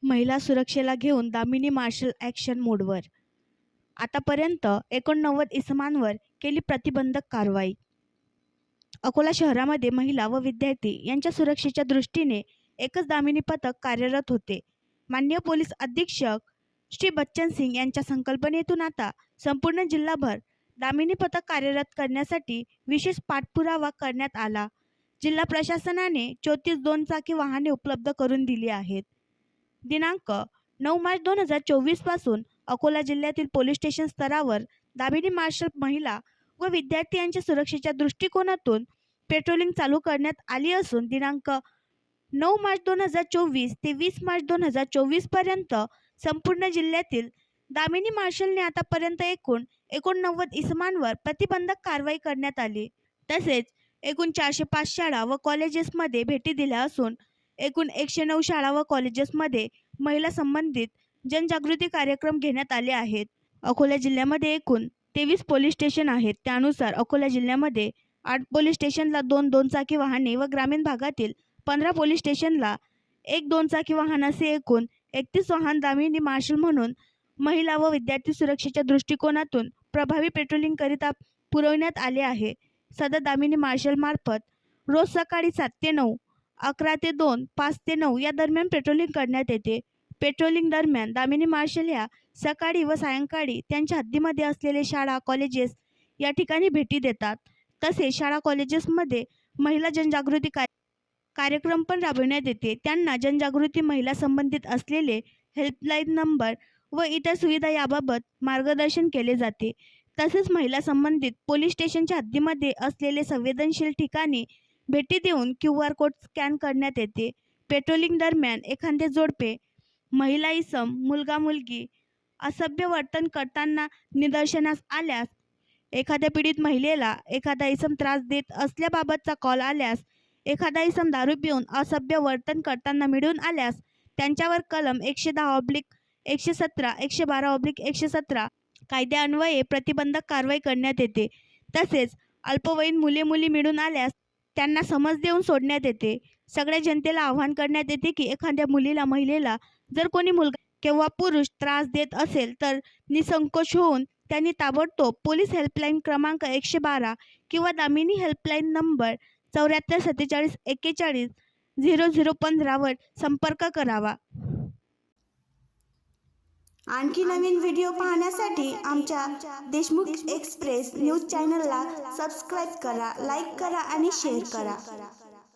महिला सुरक्षेला घेऊन दामिनी मार्शल ॲक्शन मोडवर. आतापर्यंत 89 इसमांवर केली प्रतिबंधक कारवाई. अकोला शहरामध्ये महिला व विद्यार्थी यांच्या सुरक्षेच्या दृष्टीने एकच दामिनी पथक कार्यरत होते. माननीय पोलीस अधीक्षक श्री बच्चन सिंग यांच्या संकल्पनेतून आता संपूर्ण जिल्हाभर दामिनी पथक कार्यरत करण्यासाठी विशेष पाठपुरावा करण्यात आला. जिल्हा प्रशासनाने 34 2-चाकी वाहने उपलब्ध करून दिली आहेत. दिनांक 9 मार्च 2024 पासून अकोला जिल्ह्यातील पोलीस स्टेशन स्तरावर दामिनी मार्शल महिला व विद्यार्थी यांच्या सुरक्षेच्या दृष्टिकोनातून पेट्रोलिंग चालू करण्यात आली असून दिनांक 9 मार्च 2024 ते 20 मार्च 2024 पर्यंत संपूर्ण जिल्ह्यातील दामिनी मार्शलने आतापर्यंत एकूण 89 इसमांवर प्रतिबंधक कारवाई करण्यात आली. तसेच एकूण 405 शाळा व कॉलेजेसमध्ये भेटी दिल्या असून एकूण 109 शाळा व कॉलेजेसमध्ये महिला संबंधित जनजागृती कार्यक्रम घेण्यात आले आहेत. अकोला जिल्ह्यामध्ये एकूण 23 पोलीस स्टेशन आहेत. त्यानुसार अकोला जिल्ह्यामध्ये 8 पोलीस स्टेशनला 2 2-चाकी वाहने व ग्रामीण भागातील 15 पोलीस स्टेशनला 1 2-चाकी वाहन असे एकूण 31 वाहन दामिनी मार्शल म्हणून महिला व विद्यार्थी सुरक्षेच्या दृष्टिकोनातून प्रभावी पेट्रोलिंग करिता पुरवण्यात आले आहे. सदर दामिनी मार्शल मार्फत रोज सकाळी 7 ते 9, 11 ते 2, 5 ते 9 या दरम्यान पेट्रोलिंग करण्यात येते. पेट्रोलिंग दरम्यान दामिनी मार्शल ह्या सकाळी व सायंकाळी त्यांच्या हद्दीमध्ये असलेले शाळा कॉलेजेस या ठिकाणी भेटी देतात. तसेच शाळा कॉलेजेसमध्ये महिला जनजागृती कार्यक्रम पण राबविण्यात येते. त्यांना जनजागृती महिला संबंधित असलेले हेल्पलाईन नंबर व इतर सुविधा याबाबत मार्गदर्शन केले जाते. तसेच महिला संबंधित पोलीस स्टेशनच्या हद्दीमध्ये असलेले संवेदनशील ठिकाणी भेटी देऊन QR कोड स्कॅन करण्यात येते. पेट्रोलिंग दरम्यान एखादे जोडपे महिला इसम मुलगा मुलगी असभ्य वर्तन करताना निदर्शनास आल्यास, एखाद्या पीडित महिलेला एखादा इसम त्रास देत असल्याबाबतचा कॉल आल्यास, एखादा इसम दारू पिऊन असभ्य वर्तन करताना मिळून आल्यास त्यांच्यावर कलम 110/117, 112/117 कायद्यान्वये प्रतिबंधक कारवाई करण्यात येते. तसेच अल्पवयीन मुले-मुली मिळून आल्यास त्यांना समज देऊन सोडण्यात येते. सगळ्या जनतेला आवाहन करण्यात येते की एखाद्या मुलीला महिलेला जर कोणी मुलगा किंवा पुरुष त्रास देत असेल तर निसंकोच होऊन त्यांनी ताबडतोब पोलीस हेल्पलाईन क्रमांक 112 किंवा दामिनी हेल्पलाईन नंबर 74 47 41 0015 वर संपर्क करावा. आणखी नवीन व्हिडिओ पाहण्यासाठी आमच्या देशमुख एक्सप्रेस न्यूज चॅनलला सबस्क्राईब करा, लाईक करा आणि शेअर करा.